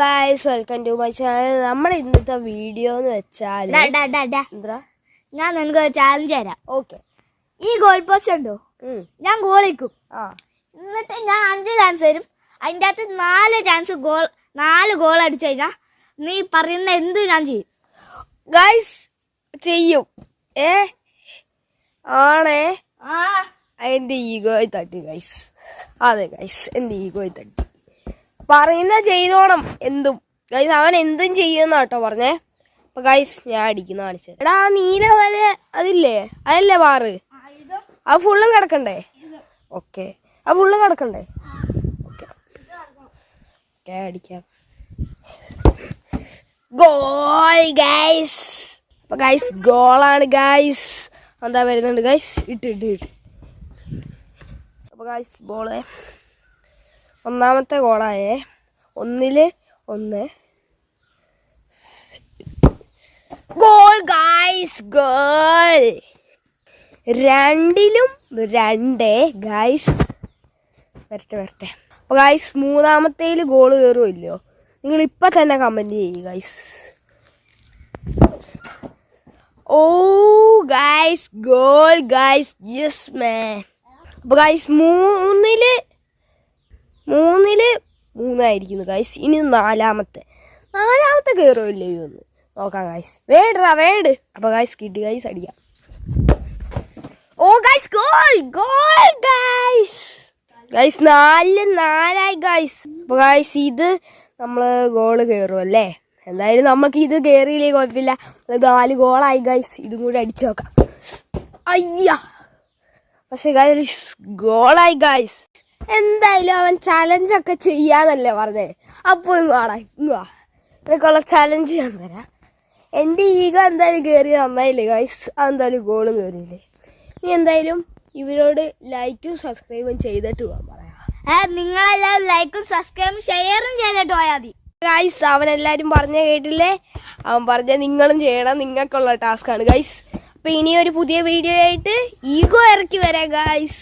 Guys, welcome to my channel. നമ്മുടെ ഇന്നത്തെ video എന്ന് വെച്ചാൽ ഞാൻ നിനക്ക് ചാലഞ്ച് തരാം. ഓക്കെ, ഈ ഗോൾ പോസ്റ്റ് ഉണ്ടോ? ഞാൻ ഗോളിക്കും. എന്നിട്ട് ഞാൻ 5 ചാൻസ് തരും. അതിൻ്റെ അകത്ത് 4 ഗോൾ അടിച്ചു കഴിഞ്ഞാൽ നീ പറയുന്ന എന്ത് ഞാൻ ചെയ്യും. ഗൈസ് ചെയ്യും. ആണേ എൻ്റെ ഈഗോയിൽ തട്ടി ഗൈസ്. അതെ ഗൈസ്, എൻ്റെ ഈഗോയിൽ തട്ടി. പറയുന്ന ചെയ്തോണം എന്തും. ഗൈസ് അവൻ എന്തും ചെയ്യുമെന്നാ കേട്ടോ പറഞ്ഞേ. അപ്പൊ ഗൈസ് ഞാൻ അടിക്കുന്ന കാണിച്ചത്. എടാ നീല വര അതില്ലേ, അതല്ലേ ബാറ്, അത് ഫുള്ളും കിടക്കണ്ടേ? ഓക്കെ, അത് ഫുള്ളും കിടക്കണ്ടേ? ഓക്കെ അടിക്കാം. Goal guys. അപ്പൊ ഗൈസ് ഗോളാണ് ഗൈസ്. എന്താ വരുന്നുണ്ട് ഗൈസ്. ഇട്ട് അപ്പൊ ഗൈസ് ബോള് ഒന്നാമത്തെ ഗോളായേ. 1-1 ഗോൾ ഗൈസ്. Goal 2-2 guys. വരട്ടെ. അപ്പൊ ഗൈസ് മൂന്നാമത്തേല് ഗോള് കയറുമല്ലോ. നിങ്ങൾ ഇപ്പൊ തന്നെ കമന്റ് ചെയ്യ് guys. Oh guys goal guys. Yes man. അപ്പൊ ഗൈസ് 3-3 ഗൈസ്. ഇനി നാലാമത്തെ കയറുമല്ലോ ഇതൊന്ന് നോക്കാം ഗൈസ്. വേണ്ട. അപ്പൊ ഗൈസ് കിട്ടി ഗൈസ്, അടിക്കാം. ഓ ഗൈസ് ഗോൾ ഗൈസ്. 4-4 ഗൈസ്. അപ്പൊ ഗൈസ് ഇത് നമ്മള് ഗോള് കയറുമല്ലേ. എന്തായാലും നമുക്ക് ഇത് കയറിയില്ലേ കുഴപ്പമില്ല. 4 ഗോളായി ഗൈസ്. ഇതും കൂടി അടിച്ചു നോക്കാം. അയ്യ, പക്ഷെ ഗൈസ് ഗോളായി ഗൈസ്. എന്തായാലും അവൻ ചലഞ്ചൊക്കെ ചെയ്യാന്നല്ലേ പറഞ്ഞേ. അപ്പോൾ ഇങ്ങനെയൊക്കെയുള്ള ചലഞ്ച് ഞാൻ തരാം. എൻ്റെ ഈഗോ എന്തായാലും കയറി നന്നായില്ലേ ഗൈസ്. അതെന്തായാലും ഗോളും കയറിയില്ലേ. ഇനി എന്തായാലും ഇവരോട് ലൈക്കും സബ്സ്ക്രൈബും ചെയ്തിട്ട് പോകാൻ പറയാം. നിങ്ങളെല്ലാവരും ലൈക്കും സബ്സ്ക്രൈബും ഷെയറും ചെയ്തിട്ട് പോയാൽ മതി ഗൈസ്. അവനെല്ലാവരും പറഞ്ഞ കേട്ടില്ലേ. അവൻ പറഞ്ഞ നിങ്ങളും ചെയ്യണം, നിങ്ങൾക്കുള്ള ടാസ്ക്കാണ് ഗൈസ്. അപ്പോൾ ഇനി ഒരു പുതിയ വീഡിയോ ആയിട്ട് ഈഗോ ഇറക്കി വരാം ഗൈസ്.